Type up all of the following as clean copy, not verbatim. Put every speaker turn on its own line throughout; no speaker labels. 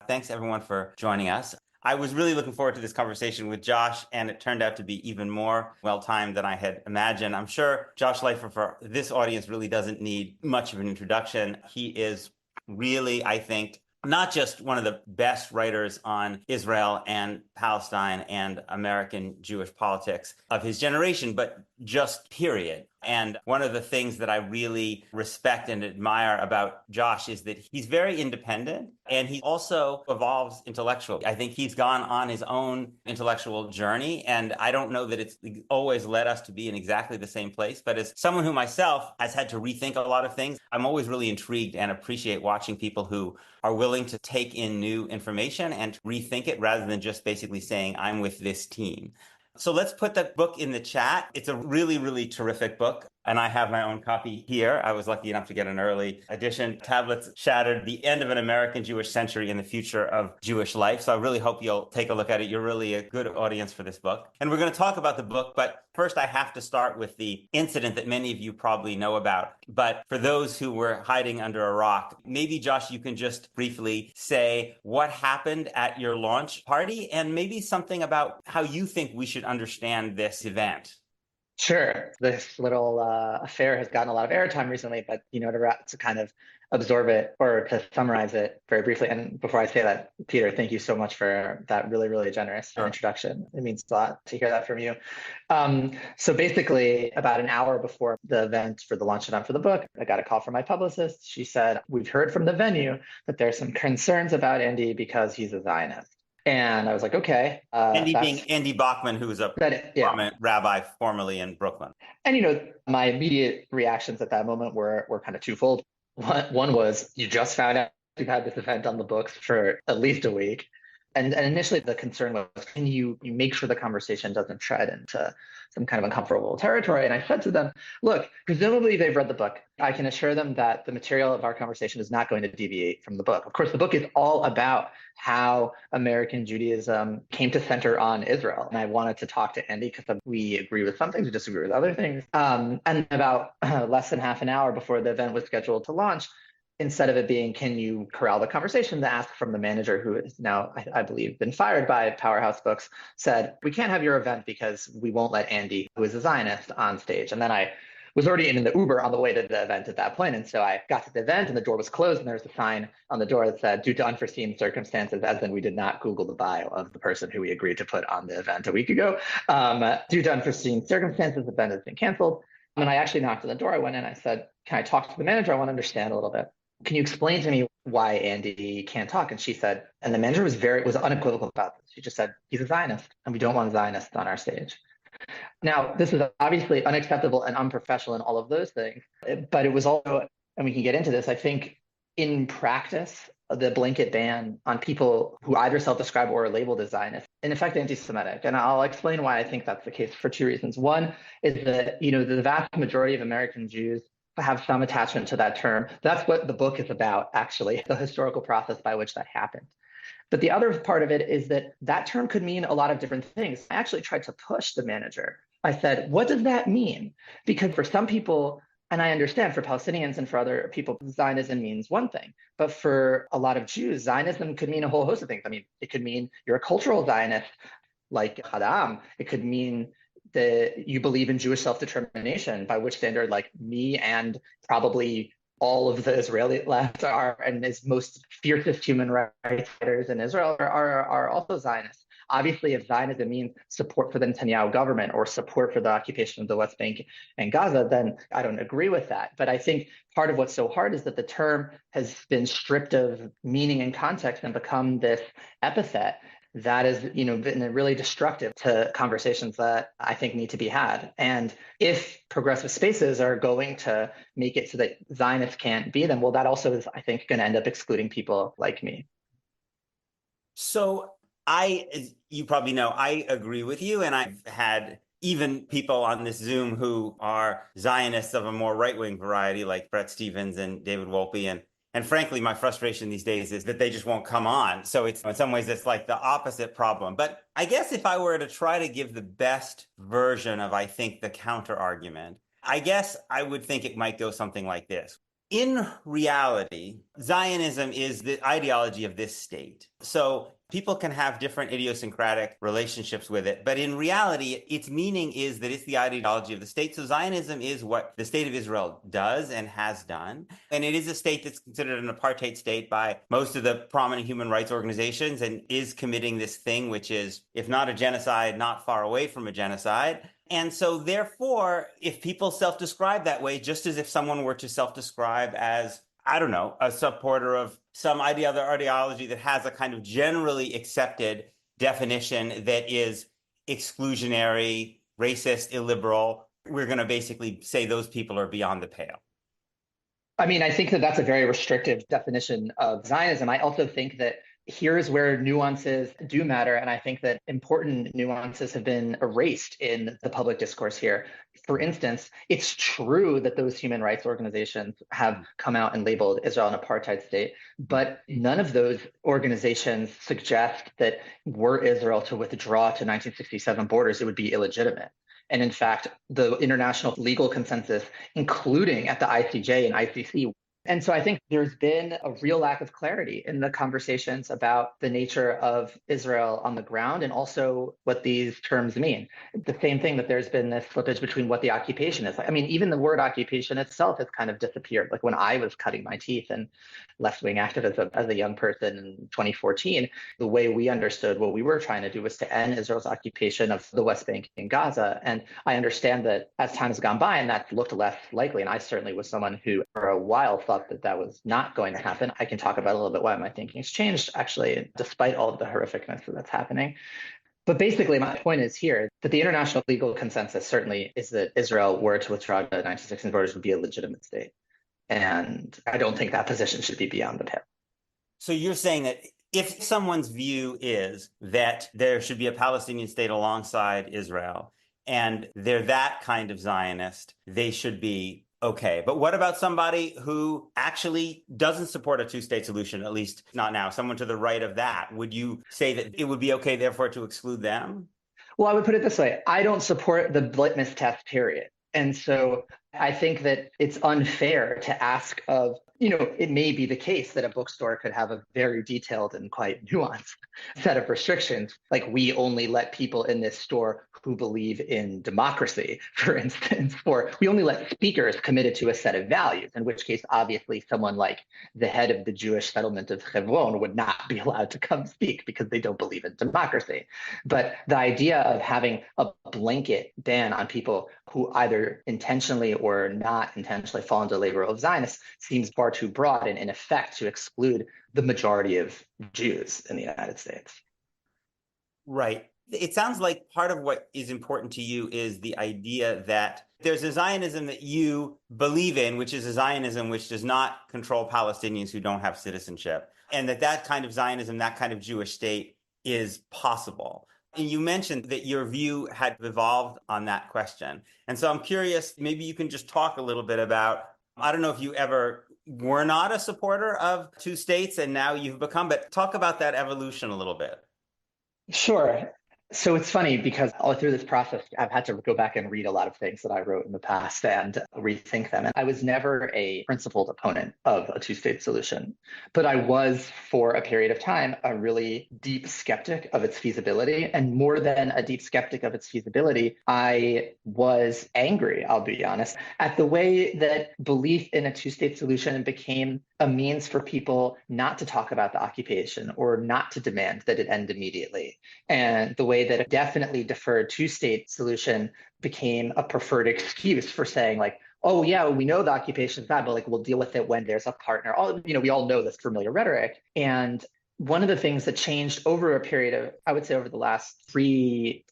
Thanks everyone for joining us. I was really looking forward to this conversation with Josh, and it turned out to be even more well-timed than I had imagined. I'm sure Josh Leifer, for this audience, really doesn't need much of an introduction. He is really, I think, not just one of the best writers on Israel and Palestine and American Jewish politics of his generation, but just period. And one of the things that I really respect and admire about Josh is that he's very independent and he also evolves intellectually. I think he's gone on his own intellectual journey, and I don't know that it's always led us to be in exactly the same place. But as someone who myself has had to rethink a lot of things, I'm always really intrigued and appreciate watching people who are willing to take in new information and rethink it rather than just basically saying, I'm with this team. So let's put that book in the chat. It's a really, really terrific book. And I have my own copy here. I was lucky enough to get an early edition. Tablets Shattered, The End of an American Jewish Century and the Future of Jewish Life. So I really hope you'll take a look at it. You're really a good audience for this book. And we're going to talk about the book, but first I have to start with the incident that many of you probably know about. But for those who were hiding under a rock, maybe, Josh, you can just briefly say what happened at your launch party and maybe something about how you think we should understand this event.
Sure. This little affair has gotten a lot of airtime recently, but to kind of absorb it or to summarize it very briefly. And before I say that, Peter, thank you so much for that really, really generous introduction. It means a lot to hear that from you. So basically, about an hour before the event for the launch event for the book, I got a call from my publicist. She said, "We've heard from the venue that there's some concerns about Andy because he's a Zionist." And I was like, okay.
Andy being Andy Bachman, who was a prominent rabbi formerly in Brooklyn.
And, my immediate reactions at that moment were kind of twofold. One was, you just found out you've had this event on the books for at least a week. And initially the concern was, can you make sure the conversation doesn't tread into some kind of uncomfortable territory? And I said to them, look, presumably they've read the book. I can assure them that the material of our conversation is not going to deviate from the book. Of course, the book is all about how American Judaism came to center on Israel. And I wanted to talk to Andy because we agree with some things, we disagree with other things. And about less than half an hour before the event was scheduled to launch, instead of it being, can you corral the conversation, to ask from the manager, who is now, I believe, been fired by Powerhouse Books, said, we can't have your event because we won't let Andy, who is a Zionist, on stage. And then I was already in the Uber on the way to the event at that point. And so I got to the event and the door was closed and there was a sign on the door that said, due to unforeseen circumstances, as in we did not Google the bio of the person who we agreed to put on the event a week ago. Due to unforeseen circumstances, the event has been canceled. And I actually knocked on the door. I went in, I said, can I talk to the manager? I want to understand a little bit. Can you explain to me why Andy can't talk? And she said, and the manager was unequivocal about this. She just said, he's a Zionist and we don't want Zionists on our stage. Now, this is obviously unacceptable and unprofessional and all of those things, but it was also, and we can get into this, I think in practice, the blanket ban on people who either self-describe or are labeled as Zionists, in effect, anti-Semitic. And I'll explain why I think that's the case for two reasons. One is that, the vast majority of American Jews have some attachment to that term. That's what the book is about, actually, the historical process by which that happened. But the other part of it is that that term could mean a lot of different things. I actually tried to push the manager. I said, what does that mean? Because for some people, and I understand for Palestinians and for other people, Zionism means one thing. But for a lot of Jews, Zionism could mean a whole host of things. I mean, it could mean you're a cultural Zionist, like Hadam. It could mean that you believe in Jewish self-determination, by which standard, like me and probably all of the Israeli left are, and is most fiercest human rights fighters in Israel are also Zionists. Obviously, if Zionism means support for the Netanyahu government or support for the occupation of the West Bank and Gaza, then I don't agree with that. But I think part of what's so hard is that the term has been stripped of meaning and context and become this epithet that is, been really destructive to conversations that I think need to be had. And if progressive spaces are going to make it so that Zionists can't be them, well, that also is, I think, going to end up excluding people like me.
So you probably know, I agree with you. And I've had even people on this Zoom who are Zionists of a more right-wing variety, like Bret Stephens and David Wolpe. And frankly, my frustration these days is that they just won't come on. So it's, in some ways, it's like the opposite problem. But I guess if I were to try to give the best version of, I think, the counter argument, I guess I would think it might go something like this. In reality, Zionism is the ideology of this state. So people can have different idiosyncratic relationships with it, but in reality, its meaning is that it's the ideology of the state. So Zionism is what the state of Israel does and has done. And it is a state that's considered an apartheid state by most of the prominent human rights organizations and is committing this thing, which is, if not a genocide, not far away from a genocide. And so, therefore, if people self-describe that way, just as if someone were to self-describe as, I don't know, a supporter of some ideology that has a kind of generally accepted definition that is exclusionary, racist, illiberal, we're going to basically say those people are beyond the pale.
I mean, I think that that's a very restrictive definition of Zionism. I also think that here's where nuances do matter. And I think that important nuances have been erased in the public discourse here. For instance, it's true that those human rights organizations have come out and labeled Israel an apartheid state, but none of those organizations suggest that were Israel to withdraw to 1967 borders, it would be illegitimate. And in fact, the international legal consensus, including at the ICJ and ICC. And so I think there's been a real lack of clarity in the conversations about the nature of Israel on the ground and also what these terms mean. The same thing that there's been this slippage between what the occupation is. I mean, even the word occupation itself has kind of disappeared. Like when I was cutting my teeth in left-wing activism as a young person in 2014, the way we understood what we were trying to do was to end Israel's occupation of the West Bank and Gaza. And I understand that as time has gone by and that looked less likely, and I certainly was someone who for a while thought that was not going to happen. I can talk about a little bit why my thinking has changed, actually, despite all of the horrificness that's happening. But basically, my point is here that the international legal consensus certainly is that Israel were to withdraw to 1916 borders would be a legitimate state. And I don't think that position should be beyond the pale.
So you're saying that if someone's view is that there should be a Palestinian state alongside Israel, and they're that kind of Zionist, they should be okay. But what about somebody who actually doesn't support a two-state solution, at least not now, someone to the right of that? Would you say that it would be okay, therefore, to exclude them?
Well, I would put it this way. I don't support the litmus test, period. And so I think that it's unfair to ask of, it may be the case that a bookstore could have a very detailed and quite nuanced set of restrictions. Like we only let people in this store who believe in democracy, for instance, or we only let speakers committed to a set of values, in which case, obviously, someone like the head of the Jewish settlement of Hebron would not be allowed to come speak because they don't believe in democracy. But the idea of having a blanket ban on people who either intentionally or not intentionally fall into the label of Zionists seems far too broad and in effect to exclude the majority of Jews in the United States.
Right. It sounds like part of what is important to you is the idea that there's a Zionism that you believe in, which is a Zionism which does not control Palestinians who don't have citizenship, and that kind of Zionism, that kind of Jewish state is possible. And you mentioned that your view had evolved on that question. And so I'm curious, maybe you can just talk a little bit about, I don't know if you ever were not a supporter of two states and now you've become, but talk about that evolution a little bit.
Sure. So it's funny because all through this process, I've had to go back and read a lot of things that I wrote in the past and rethink them. And I was never a principled opponent of a two-state solution, but I was for a period of time a really deep skeptic of its feasibility. And more than a deep skeptic of its feasibility, I was angry, I'll be honest, at the way that belief in a two-state solution became a means for people not to talk about the occupation or not to demand that it end immediately. And the way that a definitely deferred two-state solution became a preferred excuse for saying like, oh yeah, we know the occupation is bad, but like we'll deal with it when there's a partner. We all know this familiar rhetoric. And one of the things that changed over a period of, I would say over the last 3+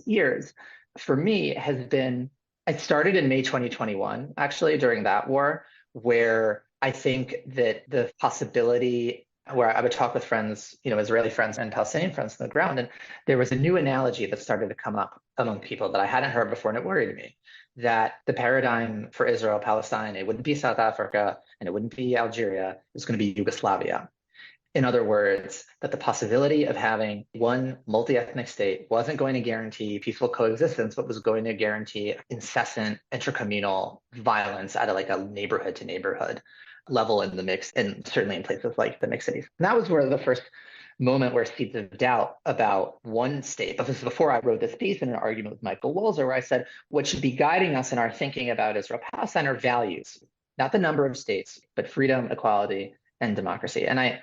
years for me has been, it started in May 2021, actually during that war, where I think that the possibility where I would talk with friends, Israeli friends and Palestinian friends on the ground. And there was a new analogy that started to come up among people that I hadn't heard before. And it worried me that the paradigm for Israel, Palestine, it wouldn't be South Africa and it wouldn't be Algeria. It was going to be Yugoslavia. In other words, that the possibility of having one multi-ethnic state wasn't going to guarantee peaceful coexistence, but was going to guarantee incessant intercommunal violence at a neighborhood to neighborhood level in the mix, and certainly in places like the mixed cities. And that was where the first moment where seeds of doubt about one state. But this is before I wrote this piece in an argument with Michael Walzer, where I said what should be guiding us in our thinking about Israel Palestine are values, not the number of states, but freedom, equality, and democracy. And I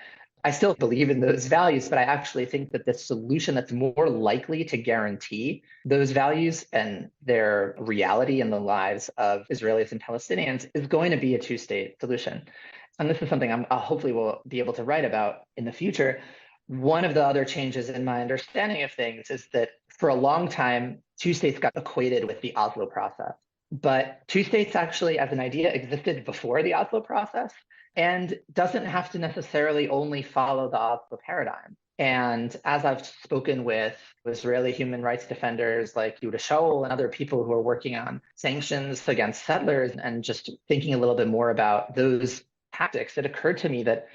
still believe in those values, but I actually think that the solution that's more likely to guarantee those values and their reality in the lives of Israelis and Palestinians is going to be a two-state solution. And this is something I hopefully will be able to write about in the future. One of the other changes in my understanding of things is that for a long time, two states got equated with the Oslo process. But two states actually, as an idea, existed before the Oslo process and doesn't have to necessarily only follow the Oslo paradigm. And as I've spoken with Israeli human rights defenders like Yehuda Shaul and other people who are working on sanctions against settlers and just thinking a little bit more about those tactics, it occurred to me that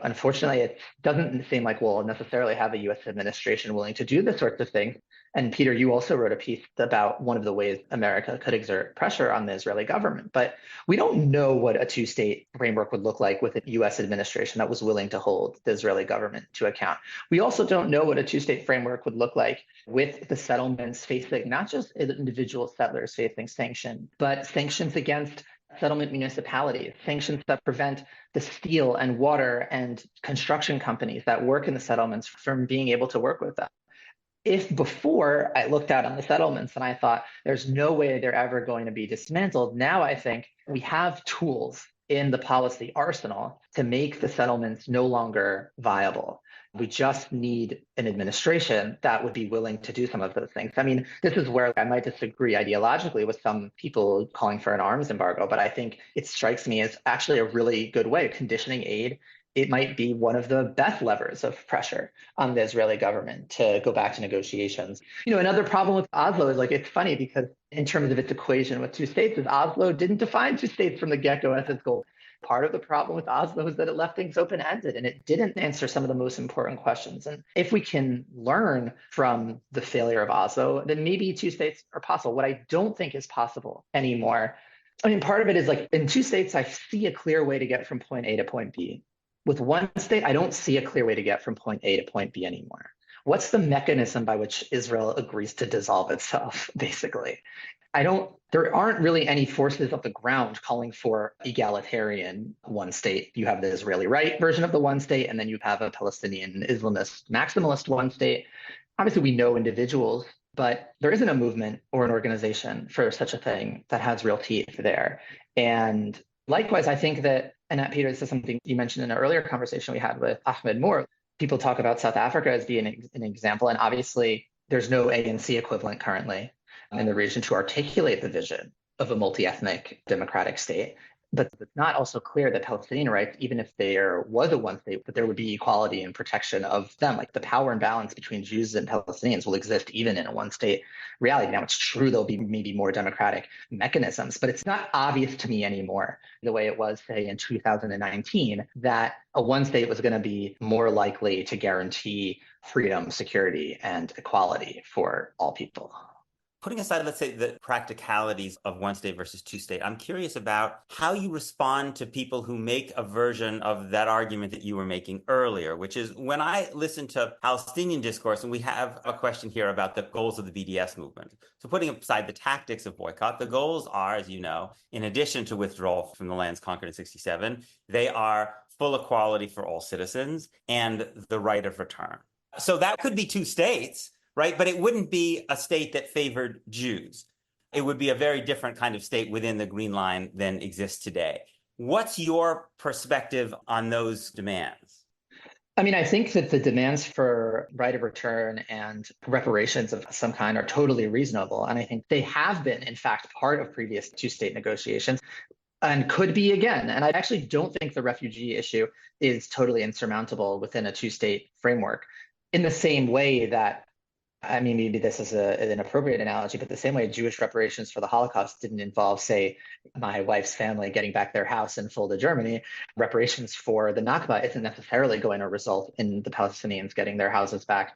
unfortunately, it doesn't seem like we'll necessarily have a US administration willing to do this sorts of things. And Peter, you also wrote a piece about one of the ways America could exert pressure on the Israeli government. But we don't know what a two-state framework would look like with a US administration that was willing to hold the Israeli government to account. We also don't know what a two-state framework would look like with the settlements facing not just individual settlers facing sanction, but sanctions against settlement municipalities, sanctions that prevent the steel and water and construction companies that work in the settlements from being able to work with them. If before I looked out on the settlements and I thought there's no way they're ever going to be dismantled, now I think we have tools in the policy arsenal to make the settlements no longer viable. We just need an administration that would be willing to do some of those things. I mean, this is where I might disagree ideologically with some people calling for an arms embargo, but I think it strikes me as actually a really good way of conditioning aid. It might be one of the best levers of pressure on the Israeli government to go back to negotiations. Another problem with Oslo is it's funny because in terms of its equation with two states is Oslo didn't define two states from the get-go as its goal. Part of the problem with Oslo is that it left things open-ended and it didn't answer some of the most important questions. And if we can learn from the failure of Oslo, then maybe two states are possible. What I don't think is possible anymore, I mean, part of it is in two states, I see a clear way to get from point A to point B. With one state, I don't see a clear way to get from point A to point B anymore. What's the mechanism by which Israel agrees to dissolve itself, basically? There aren't really any forces of the ground calling for egalitarian one state. You have the Israeli right version of the one state, and then you have a Palestinian Islamist maximalist one state. Obviously, we know individuals, but there isn't a movement or an organization for such a thing that has real teeth there. And likewise, I think that, and Peter, this is something you mentioned in an earlier conversation we had with Ahmed Moore. People talk about South Africa as being an example, and obviously there's no ANC equivalent currently in the region to articulate the vision of a multi-ethnic democratic state. But it's not also clear that Palestinian rights, even if there was a one state, that there would be equality and protection of them. The power imbalance between Jews and Palestinians will exist even in a one state reality. Now, it's true there'll be maybe more democratic mechanisms, but it's not obvious to me anymore, the way it was, say, in 2019, that a one state was going to be more likely to guarantee freedom, security, and equality for all people.
Putting aside, let's say, the practicalities of one state versus two state, I'm curious about how you respond to people who make a version of that argument that you were making earlier, which is when I listen to Palestinian discourse, and we have a question here about the goals of the BDS movement. So putting aside the tactics of boycott, the goals are, as you know, in addition to withdrawal from the lands conquered in 67, they are full equality for all citizens and the right of return. So that could be two states, right? But it wouldn't be a state that favored Jews. It would be a very different kind of state within the Green Line than exists today. What's your perspective on those demands?
I mean, I think that the demands for right of return and reparations of some kind are totally reasonable. And I think they have been, in fact, part of previous two-state negotiations and could be again. And I actually don't think the refugee issue is totally insurmountable within a two-state framework in the same way that, I mean, maybe this is an appropriate analogy, but the same way Jewish reparations for the Holocaust didn't involve, say, my wife's family getting back their house in full to Germany, reparations for the Nakba isn't necessarily going to result in the Palestinians getting their houses back.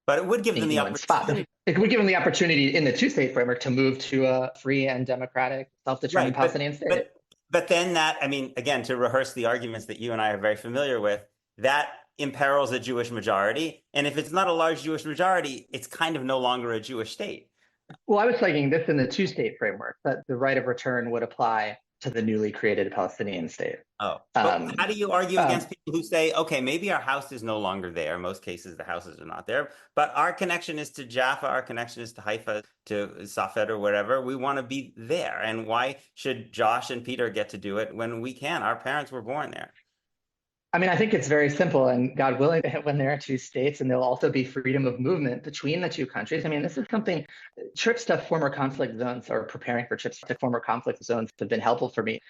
But it would give them the opportunity.
It would give them the opportunity in the two-state framework to move to a free and democratic, self-determined Palestinian state.
But then that, I mean, again, to rehearse the arguments that you and I are very familiar with, that imperils a Jewish majority. And if it's not a large Jewish majority, it's kind of no longer a Jewish state.
Well, I was thinking this in the two-state framework, that the right of return would apply to the newly created Palestinian state.
Oh, but
Um,
how do you argue
um,
against people who say, okay, maybe our house is no longer there? In most cases, the houses are not there, but our connection is to Jaffa, our connection is to Haifa, to Safed or wherever. We want to be there. And why should Josh and Peter get to do it when we can? Our parents were born there.
I mean, I think it's very simple, and God willing, when there are two states, and there'll also be freedom of movement between the two countries. I mean, this is something, trips to former conflict zones or preparing for trips to former conflict zones have been helpful for me.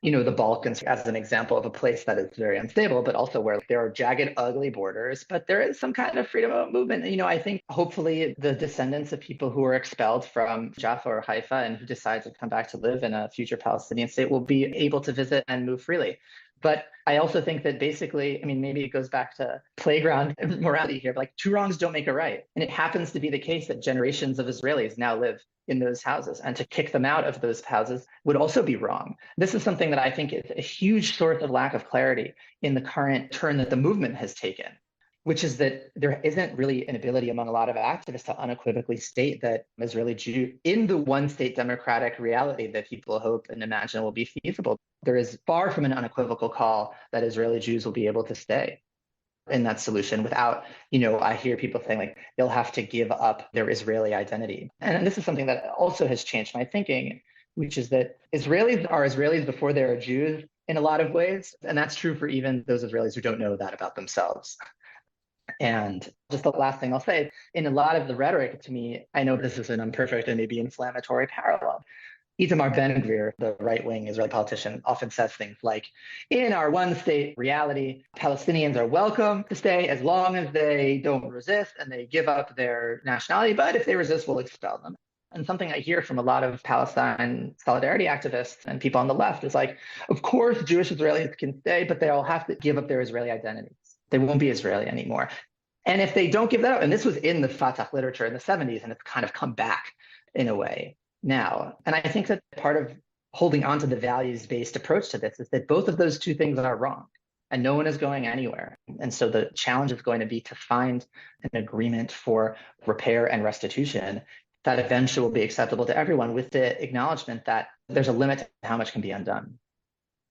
The Balkans as an example of a place that is very unstable, but also where there are jagged, ugly borders, but there is some kind of freedom of movement. I think hopefully the descendants of people who were expelled from Jaffa or Haifa and who decide to come back to live in a future Palestinian state will be able to visit and move freely. But I also think that basically, I mean, maybe it goes back to playground morality here, but like two wrongs don't make a right. And it happens to be the case that generations of Israelis now live in those houses, and to kick them out of those houses would also be wrong. This is something that I think is a huge source of lack of clarity in the current turn that the movement has taken, which is that there isn't really an ability among a lot of activists to unequivocally state that Israeli Jew, in the one state democratic reality that people hope and imagine will be feasible, there is far from an unequivocal call that Israeli Jews will be able to stay in that solution without, I hear people saying like they'll have to give up their Israeli identity. And this is something that also has changed my thinking, which is that Israelis are Israelis before they are Jews in a lot of ways. And that's true for even those Israelis who don't know that about themselves. And just the last thing I'll say, in a lot of the rhetoric to me, I know this is an imperfect and maybe inflammatory parallel. Itamar Ben-Gvir, the right-wing Israeli politician, often says things like, in our one-state reality, Palestinians are welcome to stay as long as they don't resist and they give up their nationality, but if they resist, we'll expel them. And something I hear from a lot of Palestine solidarity activists and people on the left is like, of course, Jewish Israelis can stay, but they'll have to give up their Israeli identities. They won't be Israeli anymore. And if they don't give that up, and this was in the Fatah literature in the 70s, and it's kind of come back in a way now. And I think that part of holding on to the values-based approach to this is that both of those two things are wrong, and no one is going anywhere. And so the challenge is going to be to find an agreement for repair and restitution that eventually will be acceptable to everyone, with the acknowledgement that there's a limit to how much can be undone.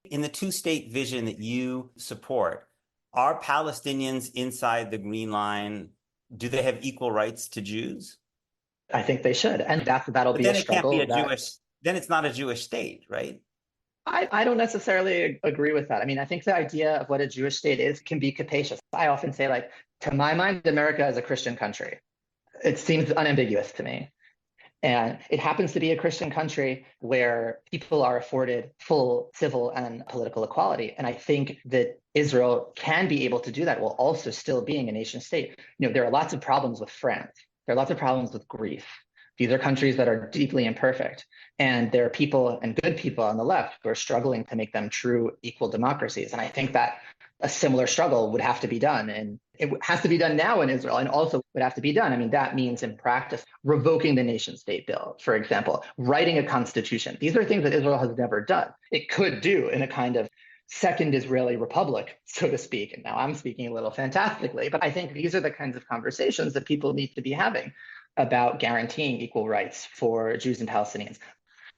In the two-state vision that you support, are Palestinians inside the Green Line, do they have equal rights to Jews?
I think they should. And that'll
But
be a
then it can't be
struggle.
a Jewish, then it's not a Jewish state, right?
I don't necessarily agree with that. I mean, I think the idea of what a Jewish state is can be capacious. I often say, like, to my mind, America is a Christian country. It seems unambiguous to me. And it happens to be a Christian country where people are afforded full civil and political equality. And I think that Israel can be able to do that while also still being a nation state. There are lots of problems with France. There are lots of problems with Greece. These are countries that are deeply imperfect. And there are people and good people on the left who are struggling to make them true equal democracies. And I think that a similar struggle would have to be done. And it has to be done now in Israel, and also would have to be done. I mean, that means in practice, revoking the nation state bill, for example, writing a constitution. These are things that Israel has never done. It could do in a kind of second Israeli republic, so to speak. And now I'm speaking a little fantastically, but I think these are the kinds of conversations that people need to be having about guaranteeing equal rights for Jews and Palestinians.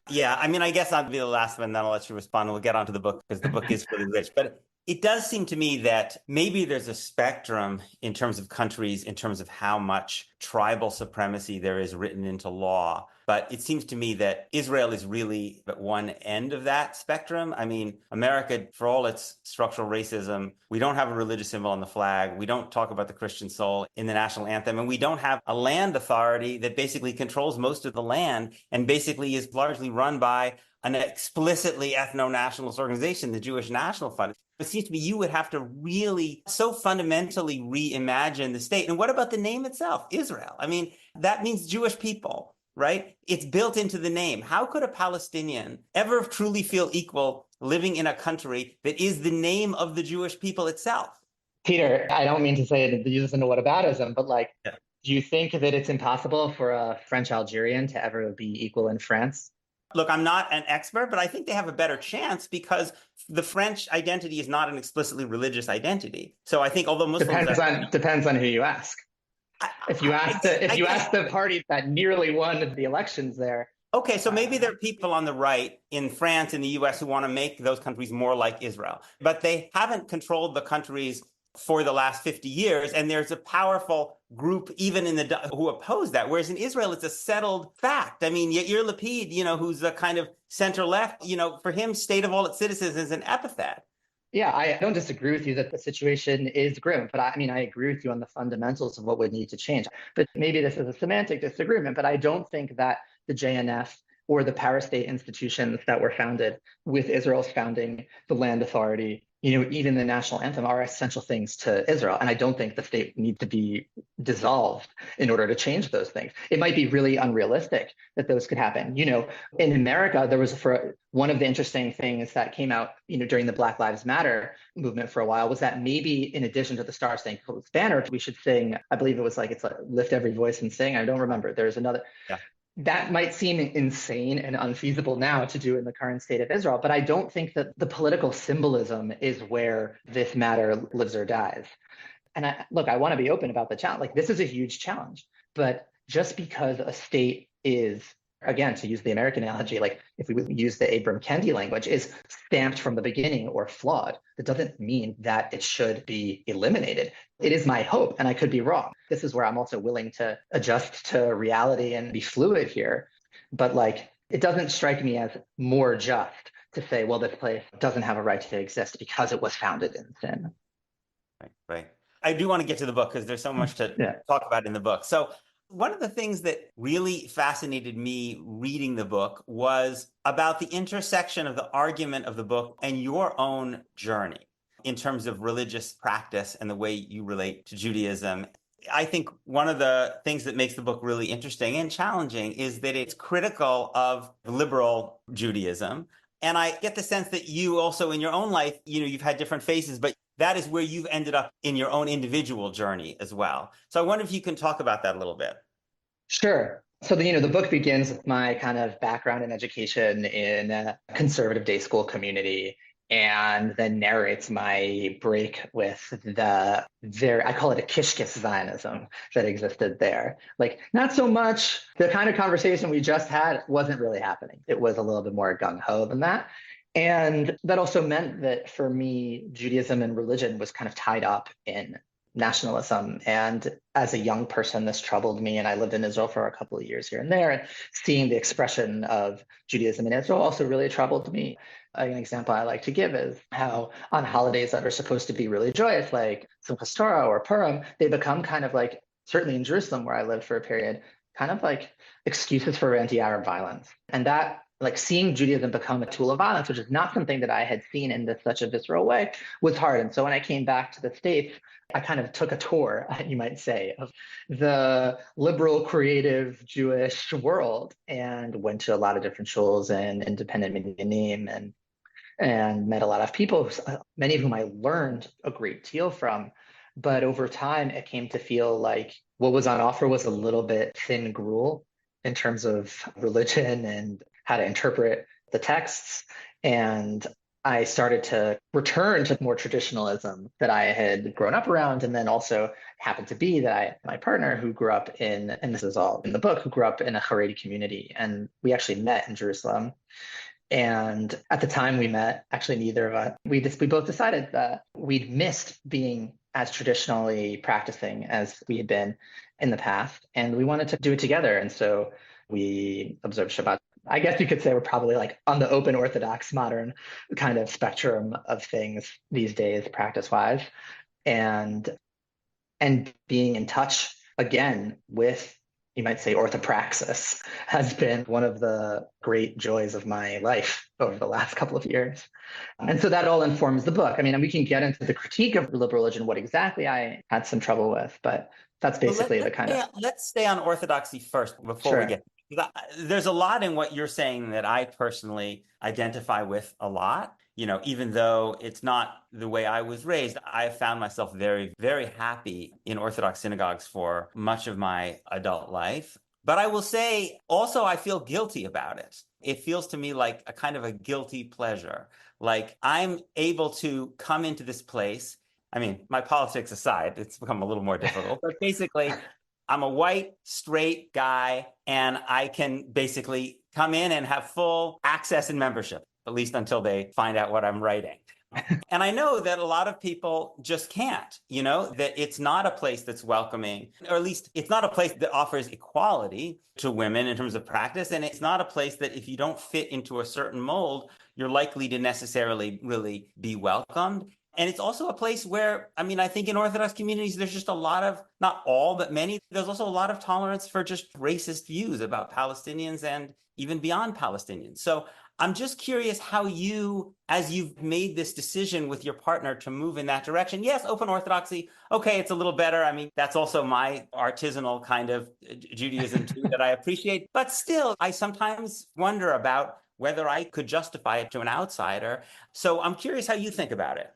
Yeah, I mean, I guess I'll be the last one, then I'll let you respond and we'll get onto the book because the book is really rich. But it does seem to me that maybe there's a spectrum in terms of countries, in terms of how much tribal supremacy there is written into law. But it seems to me that Israel is really at one end of that spectrum. I mean, America, for all its structural racism, we don't have a religious symbol on the flag. We don't talk about the Christian soul in the national anthem. And we don't have a land authority that basically controls most of the land and basically is largely run by an explicitly ethno-nationalist organization, the Jewish National Fund. It seems to me you would have to really so fundamentally reimagine the state. And what about the name itself, Israel? I mean, that means Jewish people, right? It's built into the name. How could a Palestinian ever truly feel equal living in a country that is the name of the Jewish people itself?
Peter, I don't mean to say that use into whataboutism, but like,
Yeah.
do you think that it's impossible for a French Algerian to ever be equal in France?
Look, I'm not an expert, but I think they have a better chance because the French identity is not an explicitly religious identity. So I think although Muslims are,
Depends on who you ask. If
I
you
guess,
ask the party that nearly won the elections there,
okay, so maybe
uh,
there are people on the right in France, in the US, who want to make those countries more like Israel, but they haven't controlled the countries for the last 50 years. And there's a powerful group even in the who oppose that. Whereas in Israel, it's a settled fact. I mean, Yair Lapid, who's a kind of center left, for him, state of all its citizens is an epithet.
yeah, I don't disagree with you that the situation is grim, but I mean, I agree with you on the fundamentals of what would need to change. But maybe this is a semantic disagreement, but I don't think that the JNF or the Paris State institutions that were founded with Israel's founding, the land authority, even the national anthem are essential things to Israel. And I don't think the state needs to be dissolved in order to change those things. It might be really unrealistic that those could happen. In America, there was for one of the interesting things that came out, during the Black Lives Matter movement for a while was that maybe in addition to the Star Spangled Banner, we should sing, I believe it was like, it's like lift every voice and sing. I don't remember. There's another.
Yeah.
That might seem insane and unfeasible now to do in the current state of Israel, but I don't think that the political symbolism is where this matter lives or dies. And I want to be open about the challenge. Like, this is a huge challenge, but just because a state is, again, to use the American analogy, like if we use the Abram Kendi language, is stamped from the beginning or flawed, that doesn't mean that it should be eliminated. It is my hope, and I could be wrong. This is where I'm also willing to adjust to reality and be fluid here. But it doesn't strike me as more just to say, well, this place doesn't have a right to exist because it was founded in sin.
Right, right. I do want to get to the book because there's so much to talk about in the book. So one of the things that really fascinated me reading the book was about the intersection of the argument of the book and your own journey in terms of religious practice and the way you relate to Judaism. I think one of the things that makes the book really interesting and challenging is that it's critical of liberal Judaism. And I get the sense that you also in your own life, you've had different phases, but that is where you've ended up in your own individual journey as well. So I wonder if you can talk about that a little bit.
Sure. So the book begins with my kind of background and education in a conservative day school community, and then narrates my break with I call it a kishkis Zionism that existed there. Like, not so much the kind of conversation we just had wasn't really happening. It was a little bit more gung-ho than that. And that also meant that for me, Judaism and religion was kind of tied up in nationalism. And as a young person, this troubled me. And I lived in Israel for a couple of years here and there. And seeing the expression of Judaism in Israel also really troubled me. An example I like to give is how on holidays that are supposed to be really joyous, like Simchas Torah or Purim, they become kind of like, certainly in Jerusalem, where I lived for a period, kind of like excuses for anti-Arab violence. And that, like, seeing Judaism become a tool of violence, which is not something that I had seen in such a visceral way, was hard. And so when I came back to the States, I kind of took a tour, you might say, of the liberal, creative Jewish world and went to a lot of different shuls and independent minyanim and met a lot of people, many of whom I learned a great deal from. But over time, it came to feel like what was on offer was a little bit thin gruel in terms of religion and how to interpret the texts. And I started to return to more traditionalism that I had grown up around. And then also happened to be that my partner who grew up in, and this is all in the book, who grew up in a Haredi community. And we actually met in Jerusalem. And at the time we met, actually neither of us, we both decided that we'd missed being as traditionally practicing as we had been in the past. And we wanted to do it together. And so we observed Shabbat. I guess you could say we're probably like on the open Orthodox modern kind of spectrum of things these days, practice-wise. And being in touch again with, you might say, orthopraxis has been one of the great joys of my life over the last couple of years. And so that all informs the book. I mean, and we can get into the critique of liberal religion, what exactly I had some trouble with, but that's basically the kind of...
Let's stay on orthodoxy first before we get... There's a lot in what you're saying that I personally identify with a lot. Even though it's not the way I was raised, I have found myself very, very happy in Orthodox synagogues for much of my adult life. But I will say also, I feel guilty about it. It feels to me like a kind of a guilty pleasure. Like I'm able to come into this place. I mean, my politics aside, it's become a little more difficult, but basically, I'm a white, straight guy, and I can basically come in and have full access and membership, at least until they find out what I'm writing. And I know that a lot of people just can't, that it's not a place that's welcoming, or at least it's not a place that offers equality to women in terms of practice. And it's not a place that if you don't fit into a certain mold, you're likely to necessarily really be welcomed. And it's also a place where, I mean, I think in Orthodox communities, there's just a lot of, not all, but many, there's also a lot of tolerance for just racist views about Palestinians and even beyond Palestinians. So I'm just curious how you, as you've made this decision with your partner to move in that direction, yes, open Orthodoxy, okay, it's a little better. I mean, that's also my artisanal kind of Judaism too that I appreciate. But still, I sometimes wonder about whether I could justify it to an outsider. So I'm curious how you think about it.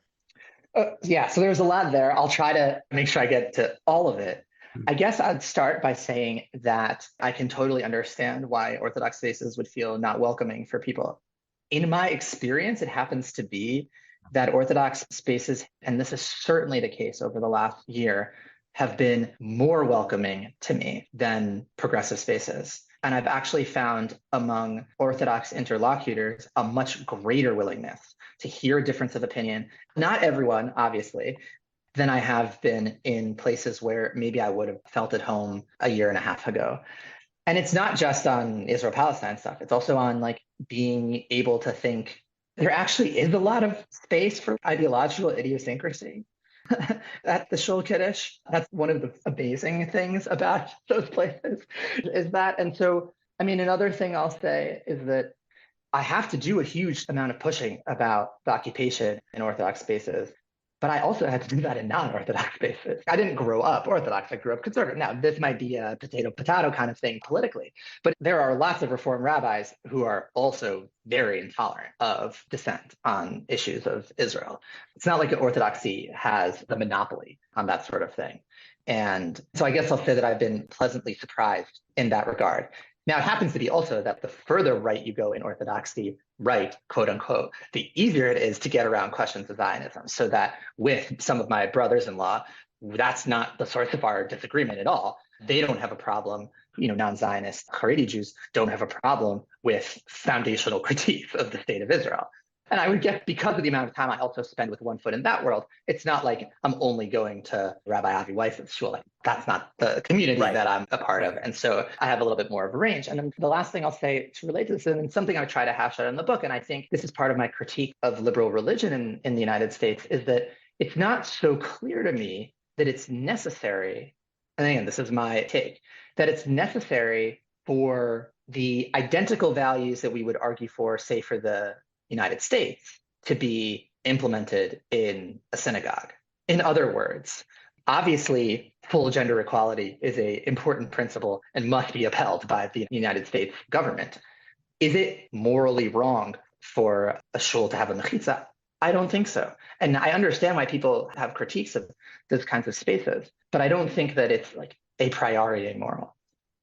Yeah, so there's a lot there. I'll try to make sure I get to all of it. I guess I'd start by saying that I can totally understand why Orthodox spaces would feel not welcoming for people. In my experience, it happens to be that Orthodox spaces, and this is certainly the case over the last year, have been more welcoming to me than progressive spaces. And I've actually found among Orthodox interlocutors a much greater willingness to hear a difference of opinion. Not everyone, obviously, than I have been in places where maybe I would have felt at home a year and a half ago. And it's not just on Israel-Palestine stuff. It's also on like being able to think there actually is a lot of space for ideological idiosyncrasy. At the Shul Kiddush, that's one of the amazing things about those places is that. And so, I mean, another thing I'll say is that I have to do a huge amount of pushing about the occupation in Orthodox spaces, but I also had to do that in non-Orthodox spaces. I didn't grow up Orthodox, I grew up conservative. Now, this might be a potato kind of thing politically, but there are lots of Reform rabbis who are also very intolerant of dissent on issues of Israel. It's not like Orthodoxy has the monopoly on that sort of thing. And so I guess I'll say that I've been pleasantly surprised in that regard. Now, it happens to be also that the further right you go in Orthodoxy, right, quote unquote, the easier it is to get around questions of Zionism. So that with some of my brothers-in-law, that's not the source of our disagreement at all. They don't have a problem, non-Zionist Haredi Jews don't have a problem with foundational critiques of the state of Israel. And I would guess because of the amount of time I also spend with one foot in that world, it's not like I'm only going to Rabbi Avi Weiss's shul. Like, that's not the community that I'm a part of. And so I have a little bit more of a range. And then the last thing I'll say to relate to this, and something I try to hash out in the book, and I think this is part of my critique of liberal religion in the United States, is that it's not so clear to me that it's necessary, and again, this is my take, that it's necessary for the identical values that we would argue for, say, for the United States to be implemented in a synagogue. In other words, obviously, full gender equality is an important principle and must be upheld by the United States government. Is it morally wrong for a shul to have a mechitza? I don't think so. And I understand why people have critiques of those kinds of spaces, but I don't think that it's like a priority immoral.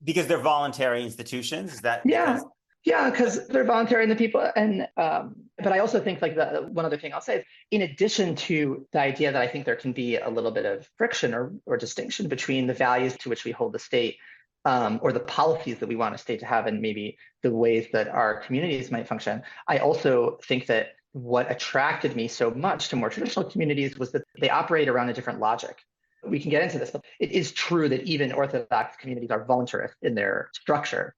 Because they're voluntary institutions? Is that
because because they're voluntary and the people, and but I also think like the one other thing I'll say is, in addition to the idea that I think there can be a little bit of friction or distinction between the values to which we hold the state, or the policies that we want a state to have, and maybe the ways that our communities might function. I also think that what attracted me so much to more traditional communities was that they operate around a different logic. We can get into this, but it is true that even Orthodox communities are voluntarist in their structure,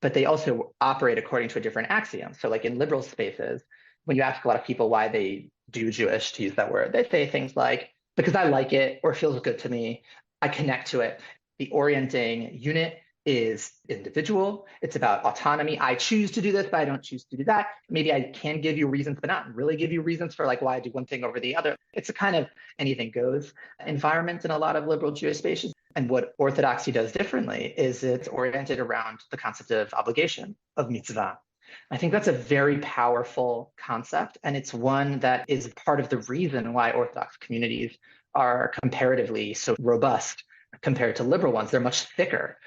but they also operate according to a different axiom. So like in liberal spaces, when you ask a lot of people why they do Jewish, to use that word, they say things like, because I like it or it feels good to me, I connect to it. The orienting unit is individual. It's about autonomy. I choose to do this, but I don't choose to do that. Maybe I can give you reasons, but not really give you reasons for like why I do one thing over the other. It's a kind of anything goes environment in a lot of liberal Jewish spaces. And what Orthodoxy does differently is it's oriented around the concept of obligation, of mitzvah. I think that's a very powerful concept, and it's one that is part of the reason why Orthodox communities are comparatively so robust compared to liberal ones. They're much thicker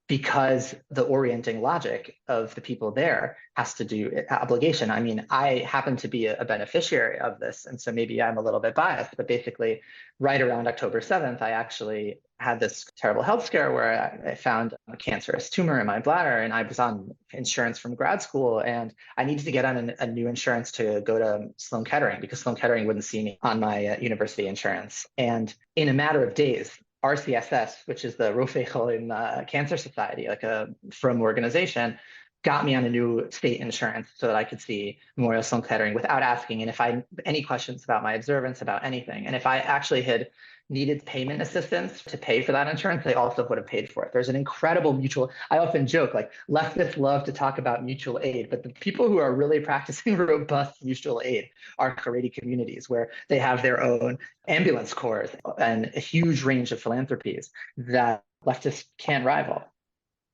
because the orienting logic of the people there has to do obligation. I mean, I happen to be a beneficiary of this, and so maybe I'm a little bit biased, but basically, right around October 7th, I actually had this terrible health scare where I found a cancerous tumor in my bladder, and I was on insurance from grad school, and I needed to get on a new insurance to go to Sloan Kettering because Sloan Kettering wouldn't see me on my university insurance. And in a matter of days, RCSS, which is the Rofei Cholim Cancer Society, like a from organization, got me on a new state insurance so that I could see Memorial Sloan Kettering without asking. And if I any questions about my observance, about anything, and if I actually had needed payment assistance to pay for that insurance, they also would have paid for it. There's an incredible mutual. I often joke like leftists love to talk about mutual aid, but the people who are really practicing robust mutual aid are Haredi communities where they have their own ambulance corps and a huge range of philanthropies that leftists can't rival.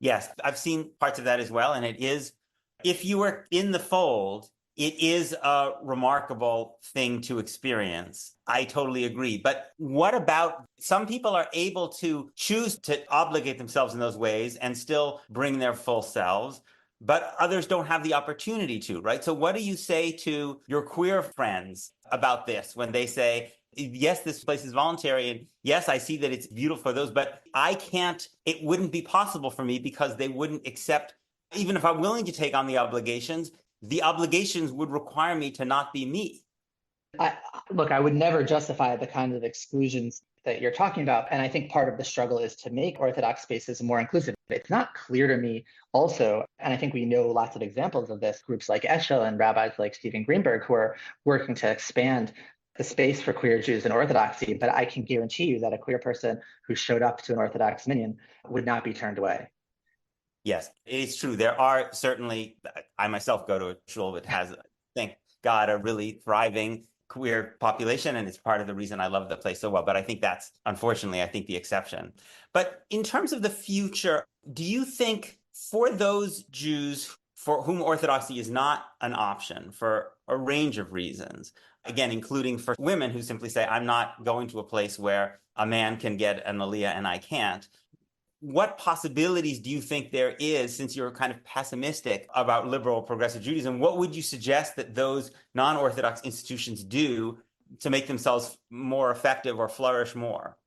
Yes, I've seen parts of that as well. And it is, if you were in the fold, it is a remarkable thing to experience. I totally agree. But what about some people are able to choose to obligate themselves in those ways and still bring their full selves, but others don't have the opportunity to, right? So what do you say to your queer friends about this when they say, yes, this place is voluntary, and yes, I see that it's beautiful for those, but I can't, it wouldn't be possible for me because they wouldn't accept, even if I'm willing to take on the obligations would require me to not be me.
I, Look, I would never justify the kind of exclusions that you're talking about. And I think part of the struggle is to make Orthodox spaces more inclusive. It's not clear to me also, and I think we know lots of examples of this, groups like Eshel and rabbis like Stephen Greenberg who are working to expand the space for queer Jews in Orthodoxy. But I can guarantee you that a queer person who showed up to an Orthodox minyan would not be turned away.
Yes, it's true. There are certainly, I myself go to a shul that has, thank God, a really thriving queer population, and it's part of the reason I love the place so well. But I think that's, unfortunately, I think the exception. But in terms of the future, do you think for those Jews for whom Orthodoxy is not an option for a range of reasons, again, including for women who simply say, I'm not going to a place where a man can get an aliyah and I can't, what possibilities do you think there is, since you're kind of pessimistic about liberal progressive Judaism? What would you suggest that those non-Orthodox institutions do to make themselves more effective or flourish more?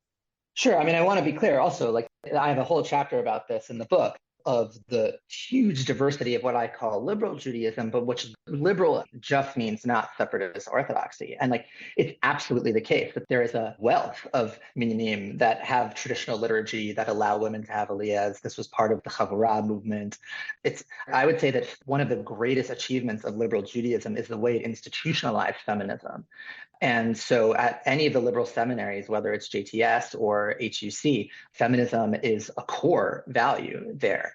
Sure. I mean, I want to be clear also, like, I have a whole chapter about this in the book of the huge diversity of what I call liberal Judaism, but which liberal just means not separatist orthodoxy. And like, it's absolutely the case that there is a wealth of minyanim that have traditional liturgy that allow women to have aliyahs. This was part of the Chavurah movement. I would say that one of the greatest achievements of liberal Judaism is the way it institutionalized feminism. And so at any of the liberal seminaries, whether it's JTS or HUC, feminism is a core value there.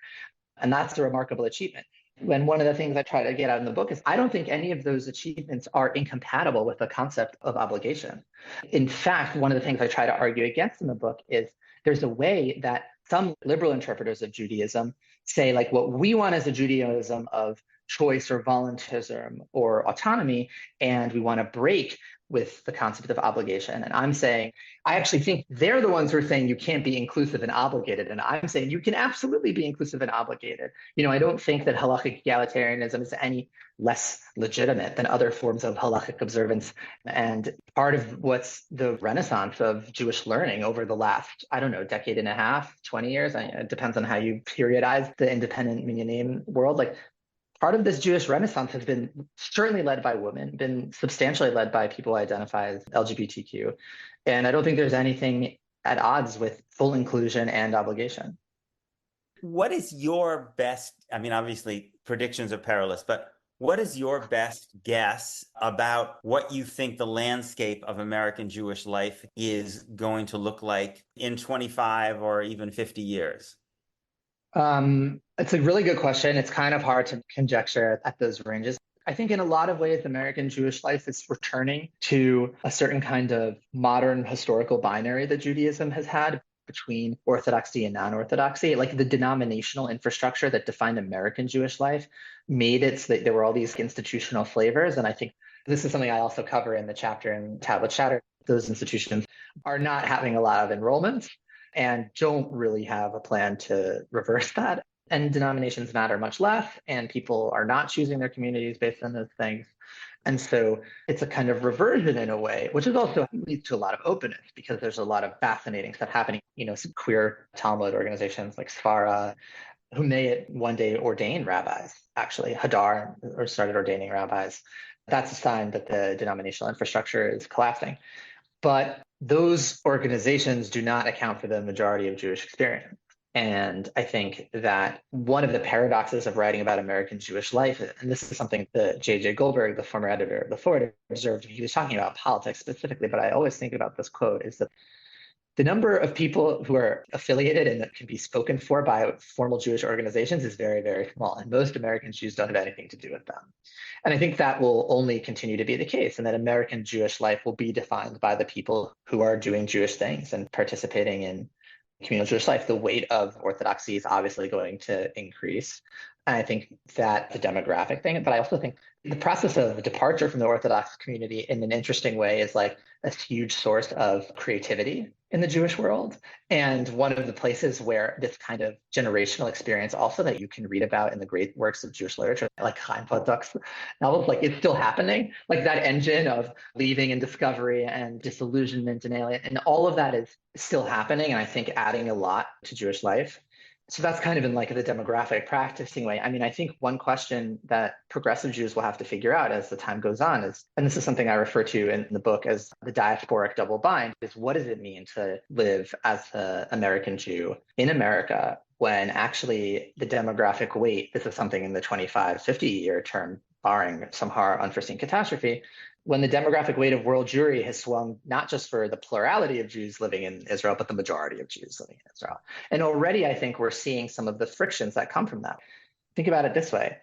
And that's a remarkable achievement. And one of the things I try to get out in the book is I don't think any of those achievements are incompatible with the concept of obligation. In fact, one of the things I try to argue against in the book is there's a way that some liberal interpreters of Judaism say, like, what we want is a Judaism of choice or voluntarism or autonomy, and we want to break with the concept of obligation. And I'm saying, I actually think they're the ones who are saying you can't be inclusive and obligated. And I'm saying you can absolutely be inclusive and obligated. You know, I don't think that halachic egalitarianism is any less legitimate than other forms of halachic observance. And part of what's the renaissance of Jewish learning over the last, I don't know, decade and a half, 20 years, it depends on how you periodize the independent minyanim world. Like, part of this Jewish Renaissance has been certainly led by women, been substantially led by people who identify as LGBTQ. And I don't think there's anything at odds with full inclusion and obligation.
What is your best, I mean, obviously predictions are perilous, but what is your best guess about what you think the landscape of American Jewish life is going to look like in 25 or even 50 years?
It's a really good question. It's kind of hard to conjecture at those ranges. I think in a lot of ways, American Jewish life is returning to a certain kind of modern historical binary that Judaism has had between orthodoxy and non-orthodoxy. Like, the denominational infrastructure that defined American Jewish life made it so that there were all these institutional flavors. And I think this is something I also cover in the chapter in Tablet Shatter. Those institutions are not having a lot of enrollments. and don't really have a plan to reverse that. And denominations matter much less, and people are not choosing their communities based on those things. And so it's a kind of reversion in a way, which is also leads to a lot of openness because there's a lot of fascinating stuff happening. Some queer Talmud organizations like Sfara, who may one day ordain rabbis, actually, Hadar, or started ordaining rabbis. That's a sign that the denominational infrastructure is collapsing. But those organizations do not account for the majority of Jewish experience. And I think that one of the paradoxes of writing about American Jewish life, and this is something that J.J. Goldberg, the former editor of The Forward, observed. He was talking about politics specifically, but I always think about this quote, is that the number of people who are affiliated and that can be spoken for by formal Jewish organizations is very, very small. And most American Jews don't have anything to do with them. And I think that will only continue to be the case, and that American Jewish life will be defined by the people who are doing Jewish things and participating in communal Jewish life. The weight of orthodoxy is obviously going to increase. And I think that the demographic thing, but I also think the process of departure from the Orthodox community in an interesting way is like a huge source of creativity in the Jewish world. And one of the places where this kind of generational experience also that you can read about in the great works of Jewish literature, like Chaim Potok's novels, like it's still happening. Like that engine of leaving and discovery and disillusionment and alien, and all of that is still happening. And I think adding a lot to Jewish life. So that's kind of in like the demographic practicing way. I mean, I think one question that progressive Jews will have to figure out as the time goes on is, and this is something I refer to in the book as the diasporic double bind, is what does it mean to live as an American Jew in America when actually the demographic weight, this is something in the 25, 50-year term, barring some unforeseen catastrophe, when the demographic weight of world Jewry has swung not just for the plurality of Jews living in Israel, but the majority of Jews living in Israel. And already I think we're seeing some of the frictions that come from that. Think about it this way.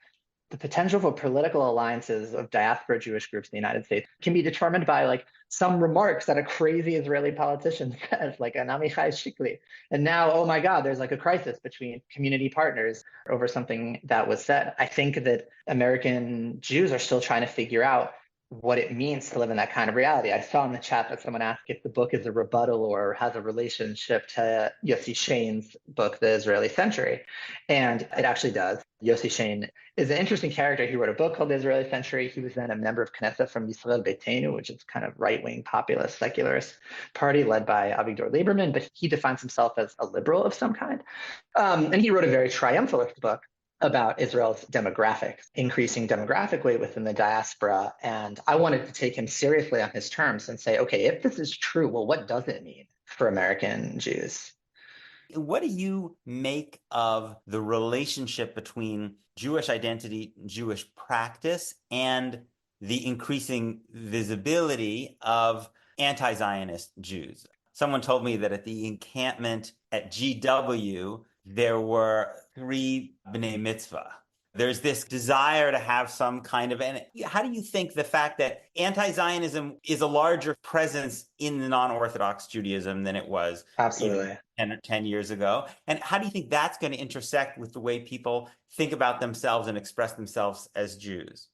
The potential for political alliances of diaspora Jewish groups in the United States can be determined by like some remarks that a crazy Israeli politician says, like an Amichai Shikli. And now, oh my God, there's like a crisis between community partners over something that was said. I think that American Jews are still trying to figure out what it means to live in that kind of reality. I saw in the chat that someone asked if the book is a rebuttal or has a relationship to Yossi Shain's book, The Israeli Century. And it actually does. Yossi Shain is an interesting character. He wrote a book called The Israeli Century. He was then a member of Knesset from Yisrael Beitenu, which is kind of right-wing populist secularist party led by Avigdor Lieberman, but he defines himself as a liberal of some kind. And he wrote a very triumphalist book about Israel's demographics, increasing demographic weight within the diaspora. And I wanted to take him seriously on his terms and say, okay, if this is true, well, what does it mean for American Jews?
What do you make of the relationship between Jewish identity, Jewish practice, and the increasing visibility of anti-Zionist Jews? Someone told me that at the encampment at GW, there were 3 B'nai Mitzvah. There's this desire to have some kind of, and how do you think the fact that anti-Zionism is a larger presence in the non-Orthodox Judaism than it was
Absolutely.
even 10 years ago? And how do you think that's going to intersect with the way people think about themselves and express themselves as Jews?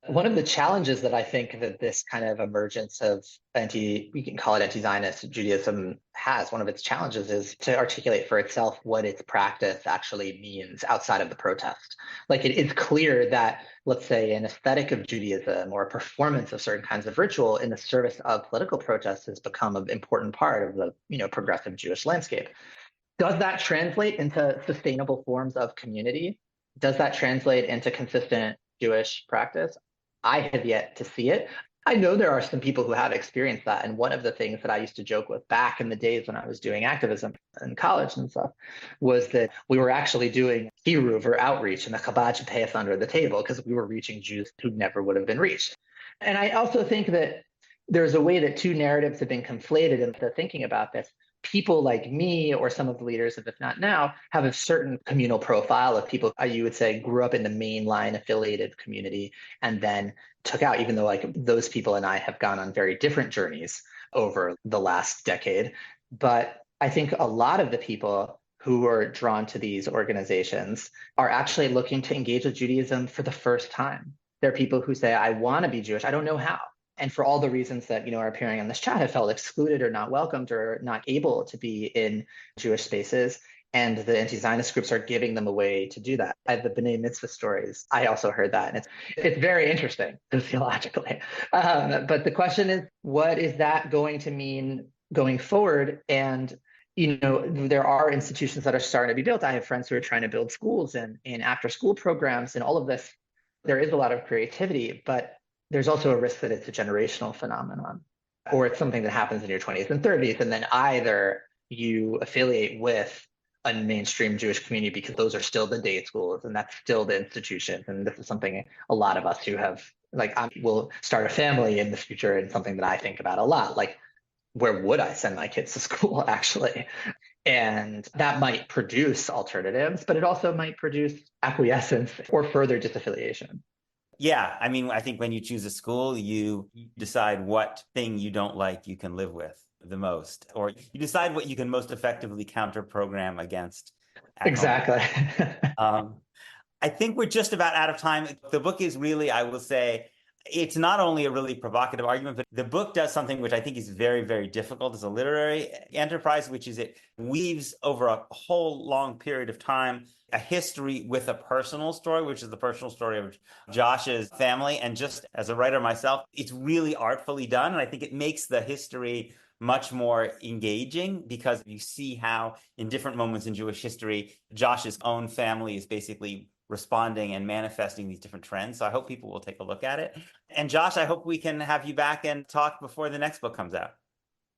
One of the challenges that I think that this kind of emergence of we can call it anti-Zionist Judaism has, one of its challenges is to articulate for itself what its practice actually means outside of the protest. Like it is clear that, let's say, an aesthetic of Judaism or a performance of certain kinds of ritual in the service of political protest has become an important part of the progressive Jewish landscape. Does that translate into sustainable forms of community? Does that translate into consistent Jewish practice? I have yet to see it. I know there are some people who have experienced that. And one of the things that I used to joke with back in the days when I was doing activism in college and stuff was that we were actually doing kiruv or outreach, and the Chabad should pay us under the table because we were reaching Jews who never would have been reached. And I also think that there's a way that 2 narratives have been conflated into thinking about this. People like me or some of the leaders of If Not Now have a certain communal profile of people you would say grew up in the mainline affiliated community and then took out, even though like those people and I have gone on very different journeys over the last decade. But I think a lot of the people who are drawn to these organizations are actually looking to engage with Judaism for the first time. There are people who say, I want to be Jewish. I don't know how. And for all the reasons that, are appearing on this chat, have felt excluded or not welcomed or not able to be in Jewish spaces. And the anti-Zionist groups are giving them a way to do that. The B'nai Mitzvah stories, I also heard that. And it's very interesting theologically. But the question is, what is that going to mean going forward? And there are institutions that are starting to be built. I have friends who are trying to build schools and after school programs and all of this. There is a lot of creativity, but there's also a risk that it's a generational phenomenon, or it's something that happens in your 20s and 30s. And then either you affiliate with a mainstream Jewish community because those are still the day schools and that's still the institutions. And this is something a lot of us who have, like, I will start a family in the future, and something that I think about a lot. Like, where would I send my kids to school, actually? And that might produce alternatives, but it also might produce acquiescence or further disaffiliation.
Yeah, I mean, I think when you choose a school, you decide what thing you don't like you can live with the most, or you decide what you can most effectively counter program against at
Exactly.
home. I think we're just about out of time. The book is really, I will say, it's not only a really provocative argument, but the book does something which I think is very, very difficult as a literary enterprise, which is it weaves over a whole long period of time a history with a personal story, which is the personal story of Josh's family. And just as a writer myself, it's really artfully done. And I think it makes the history much more engaging because you see how in different moments in Jewish history, Josh's own family is basically responding and manifesting these different trends. So I hope people will take a look at it. And Josh, I hope we can have you back and talk before the next book comes out.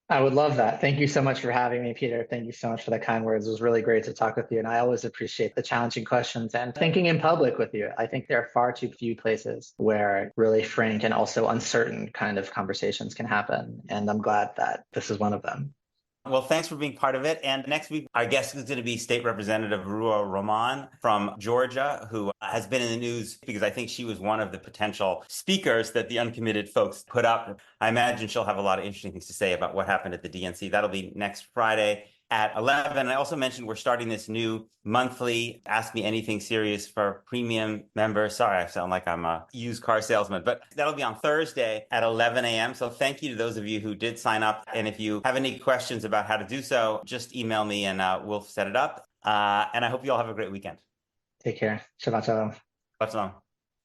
I would love that. Thank you so much for having me, Peter. Thank you so much for the kind words. It was really great to talk with you. And I always appreciate the challenging questions and thinking in public with you. I think there are far too few places where really frank and also uncertain kind of conversations can happen. And I'm glad that this is one of them.
Well, thanks for being part of it. And next week, our guest is going to be State Representative Ruah Roman from Georgia, who has been in the news because I think she was one of the potential speakers that the uncommitted folks put up. I imagine she'll have a lot of interesting things to say about what happened at the DNC. That'll be next Friday at 11. I also mentioned we're starting this new monthly Ask Me Anything series for premium members. Sorry, I sound like I'm a used car salesman, but that'll be on Thursday at 11 a.m. So thank you to those of you who did sign up. And if you have any questions about how to do so, just email me and we'll set it up. And I hope you all have a great weekend.
Take care. Shabbat shalom.
Shabbat shalom.